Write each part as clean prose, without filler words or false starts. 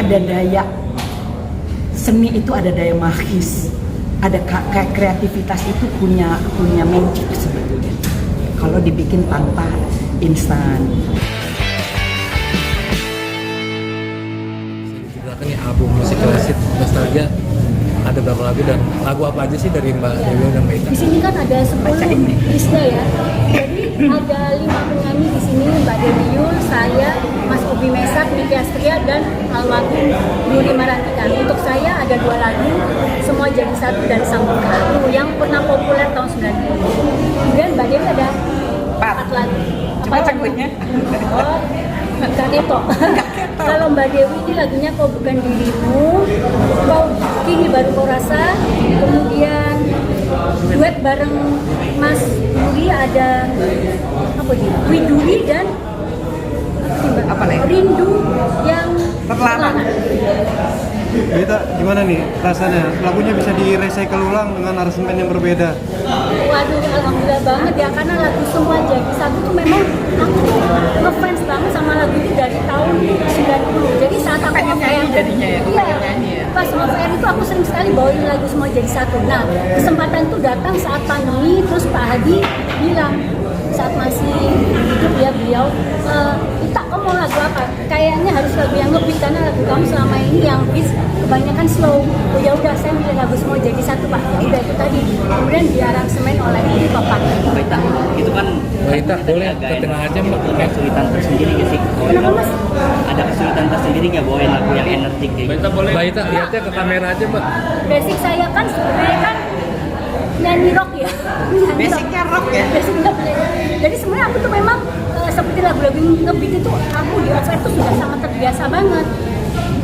ada daya seni itu, ada daya magis, ada kayak kreativitas itu punya magic sebetulnya kalau dibikin tanpa instan. Kan ya album musik klasik nostalgia ada berapa lagu dan lagu apa aja sih dari Mbak Dewi dan Mbak Ita? Di sini kan ada 10 listnya ya. Jadi ada 5 penyanyi di sini, Mbak Dewi Yul, saya, Mas Ubi Mesak, Niki Astria, dan almarhum Yuri Marantika. Untuk saya ada 2 lagu, Semua Jadi Satu dan Sambung ke Aku yang pernah populer tahun 90. Kemudian Mbak Dewi ada 4 lagu. Coba sebutnya. Oh, Gak Ketok. Kalau Mbak Dewi ini lagunya Kau Bukan Dirimu, Kau Kini Baru Kau Rasa, kemudian duet bareng Mas Yuri ada apa dia? Widuri dan Apa lagi? Rindu yang Terlama. Beta, gimana nih rasanya? Lagunya bisa di-recycle ulang dengan aransemen yang berbeda. Waduh, alhamdulillah banget ya, karena lagu Semua Jadi Satu tuh memang aku tuh ngefans banget sama lagu ini dari tahun 90. Jadi saat aku nyanyi jadinya ya, nyanyi ya. Pas off-air itu aku sering sekali bawain lagu Semua Jadi Satu. Nah, kesempatan itu datang saat pandemi, terus Pak Hadi bilang saat masih hidup ya beliau, Ita, kamu mau lagu apa? Kayaknya harus lagu yang ngebeat karena lagu kamu selama ini yang beat kebanyakan slow. Oh ya udah, saya milih lagu Semua Jadi Satu, Pak. Ya udah, itu tadi. Kemudian diaransemen oleh Bapak. Baita, itu kan Mbak Ita, boleh ke tengah aja Mbak. Ada kesulitan tersendiri nggak sih? Kenapa, Mas? Ada kesulitan tersendiri nggak bawain lagu yang energetik kayak gitu? Mbak Ita, lihatnya ke kamera aja Mbak. Basic saya kan sebenarnya kan nyanyi rock ya. Basicnya rock ya. Basicnya jadi sebenarnya aku tuh memang seperti lagu-lagu ngebeat itu aku di off-air tuh sudah sangat terbiasa banget.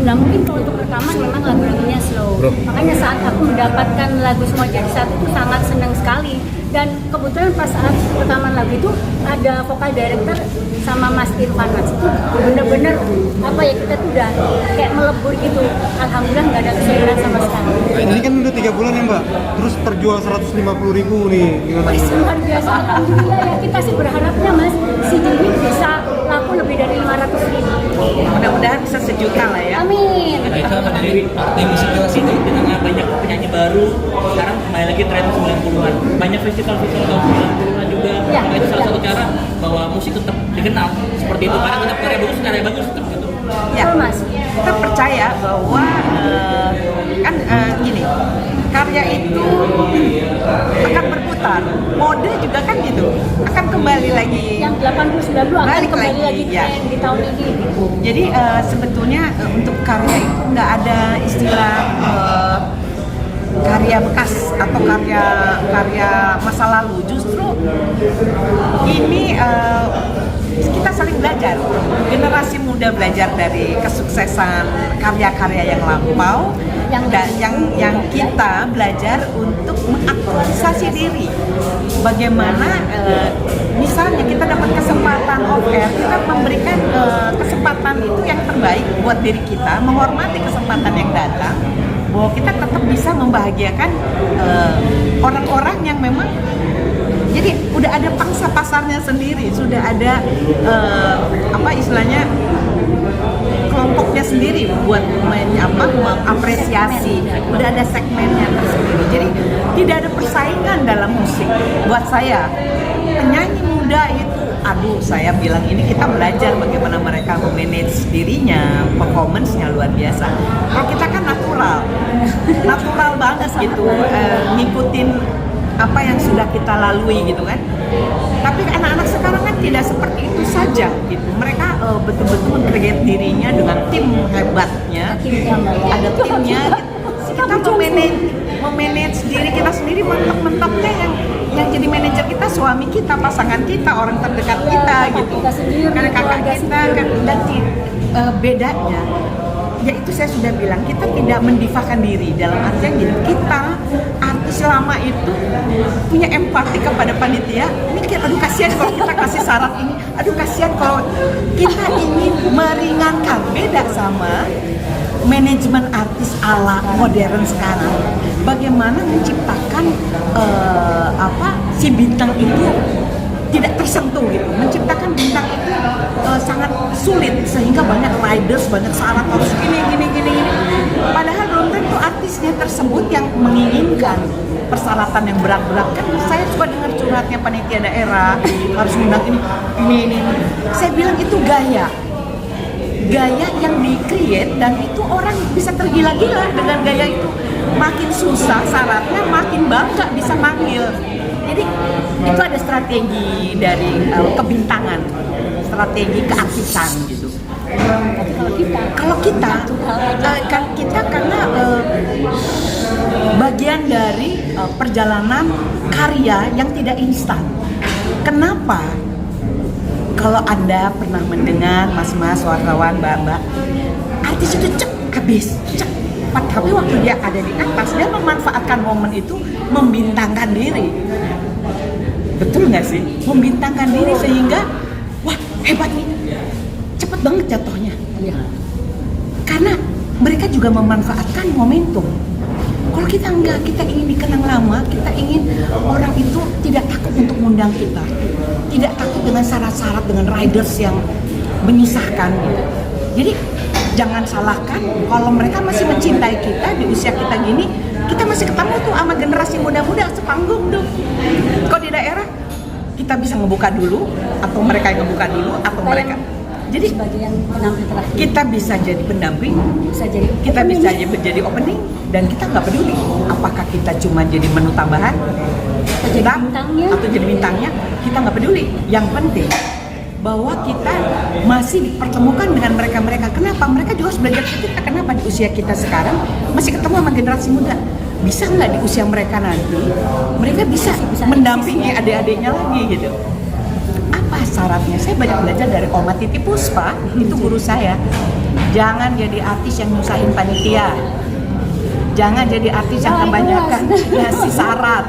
Nah mungkin kalau untuk rekaman memang lagu-lagunya slow. Makanya saat aku mendapatkan lagu Semua Jadi Satu itu sangat senang sekali. Dan kebetulan pas saat rekaman lagu itu ada vokal director sama Mas Irfan Mas itu bener-bener apa ya, kita tuh udah kayak melebur gitu. Alhamdulillah nggak ada kesulitan sama sekali. Ini kan udah 3 bulan ya Mbak, terus terjual 150.000 nih, gimana? Wih, luar biasa, alhamdulillah ya, kita sih berharapnya Mas si Dewi bisa laku lebih dari 500.000. Mudah-mudahan bisa 1 juta lah ya. Amin. Nah itu apa dari arti musik klasik ini di tengah banyak penyanyi baru, sekarang kembali lagi tren 90-an. Banyak festival-festival tahun 90-an juga. Ya, Nah, itu salah ya. satu cara bahwa musik tetap dikenal seperti itu. Karena tetap karya bagus tetap gitu. Ya, Betul, Mas. kita percaya bahwa gini, karya itu akan berputar, mode juga kan gitu, akan kembali lagi. Yang 80-90 akan Balik kembali lagi ya. tren di tahun ini. Jadi sebetulnya untuk karya itu nggak ada istilah karya bekas atau karya masa lalu. Justru ini kita saling belajar. Generasi muda belajar dari kesuksesan karya-karya yang lampau, dan yang kita belajar untuk mengaktualisasi diri. Bagaimana misalnya kita dapat kesempatan off-air, kita memberikan kesempatan itu yang terbaik buat diri kita, menghormati kesempatan yang datang, bahwa kita tetap bisa membahagiakan orang-orang yang memang, jadi udah ada pangsa pasarnya sendiri, sudah ada kelompoknya sendiri buat mengapresiasi, udah ada segmennya tersendiri. Jadi tidak ada persaingan dalam musik. Buat saya, penyanyi muda itu, saya bilang ini kita belajar bagaimana mereka memanage dirinya, performance-nya luar biasa. Kalau kita kan natural banget gitu, ngikutin apa yang sudah kita lalui gitu kan. Tapi anak-anak sekarang kan tidak seperti itu saja gitu. Mereka betul-betul create dirinya dengan tim hebatnya, ada timnya gitu. Kita memanage diri kita sendiri, mentok-mentoknya yang jadi manajer kita suami kita, pasangan kita, orang terdekat kita gitu, karena kakak kita kan. Dan bedanya ya itu saya sudah bilang, kita tidak mendivakan diri dalam artian gini, kita artis lama itu punya empati kepada panitia. Ini aduh kasihan kalau kita kasih syarat ini, aduh kasihan kalau kita ingin meringankan. Beda sama manajemen artis ala modern sekarang, bagaimana menciptakan si bintang itu tidak tersentuh gitu. Menciptakan bintang itu sangat sulit, sehingga banyak riders, banyak syarat harus gini tersebut yang menginginkan persyaratan yang berat-berat. Kan saya suka dengar curhatnya panitia daerah harus undang ini. Saya bilang itu gaya yang di-create, dan itu orang bisa tergila-gila dengan gaya itu. Makin susah syaratnya, makin bangga bisa manggil. Jadi itu ada strategi dari kebintangan, strategi keartisan gitu. Kalau kita karena bagian dari perjalanan karya yang tidak instan. Kenapa? Kalau Anda pernah mendengar mas-mas, wartawan, mbak-mbak, artis itu cepat, tapi waktu dia ada di atas, dia memanfaatkan momen itu membintangkan diri. Betul nggak sih? Membintangkan diri sehingga, wah hebat nih, cepet banget jatuhnya. Karena mereka juga memanfaatkan momentum. Kalau kita enggak, kita ingin dikenang lama, kita ingin orang itu tidak takut untuk mengundang kita, tidak takut dengan syarat-syarat, dengan riders yang menyusahkan gitu. Jadi jangan salahkan kalau mereka masih mencintai kita di usia kita gini, kita masih ketemu tuh sama generasi muda-muda sepanggung tuh. Kalau di daerah kita bisa ngebuka dulu, atau mereka yang ngebuka dulu, atau mereka. Jadi sebagai yang penampil terakhir, kita bisa jadi pendamping, kita bisa jadi opening, dan kita nggak peduli apakah kita cuma jadi menu tambahan atau jadi bintangnya, kita nggak peduli. Yang penting bahwa kita masih dipertemukan dengan mereka. Kenapa? Mereka juga harus belajar dari kita. Kenapa di usia kita sekarang masih ketemu sama generasi muda? Bisa nggak di usia mereka nanti mereka bisa mendampingi adik-adiknya lagi gitu? Apa syaratnya? Saya banyak belajar dari Oma Titi Puspa, itu guru saya. Jangan jadi artis yang nyusahin panitia. Jangan jadi artis yang kebanyakan ngasih syarat.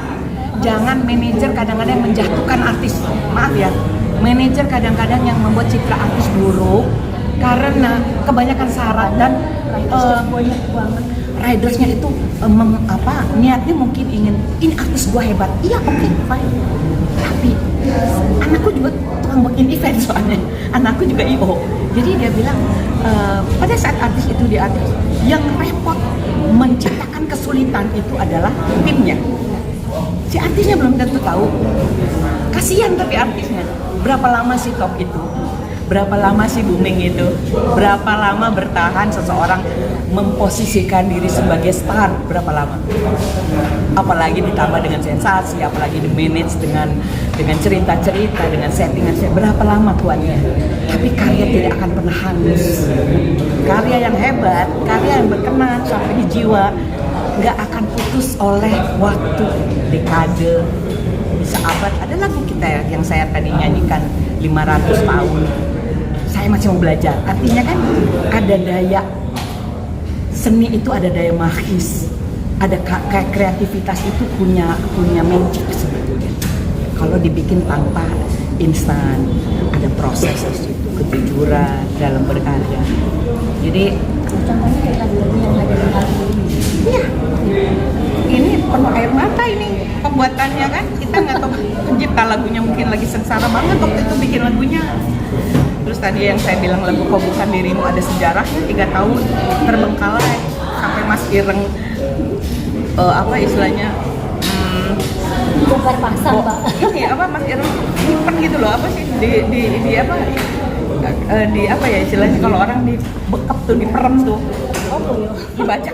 Jangan manajer kadang-kadang menjatuhkan artis. Maaf ya, manajer kadang-kadang yang membuat citra artis buruk karena kebanyakan syarat dan banyak banget. ridersnya itu niatnya mungkin ingin ini artis gua hebat. Iya, oke, fine. Tapi anakku juga tukang bikin event soalnya. Anakku juga IO. Jadi dia bilang pada saat artis itu di artis, yang repot menciptakan kesulitan itu adalah timnya. Si artisnya belum tentu tahu. Kasihan tapi artisnya. Berapa lama sih top itu? Berapa lama sih booming itu? Berapa lama bertahan seseorang memposisikan diri sebagai star? Berapa lama? Apalagi ditambah dengan sensasi, apalagi di manage dengan cerita-cerita, dengan settingan. Berapa lama kuatnya? Tapi karya tidak akan pernah hangus. Karya yang hebat, karya yang berkenan sampai di jiwa, nggak akan putus oleh waktu, dekade, bisa abad. Ada lagu kita yang saya tadi nyanyikan 500 tahun. Saya masih mau belajar. Artinya kan ada daya seni itu, ada daya magis, ada kayak kreativitas itu punya magic sebetulnya. Kalau dibikin tanpa instan, ada proses di situ, kejujuran dalam berkarya. Jadi Contohnya kayak lagu-lagu yang ada di album ini. iya, ini penuh air mata ini pembuatannya kan. Kita nggak tahu pencipta lagunya mungkin lagi sengsara banget waktu itu bikin lagunya. Terus tadi yang saya bilang lagu Kau Bukan Dirimu ada sejarahnya 3 tahun terbengkalai sampai Mas Ireng istilahnya Bongkar pasang, Pak. ini Mas Ireng nyimpen gitu loh, apa sih di istilahnya kalau orang dibekap tuh, diperem tuh, Oh, dibaca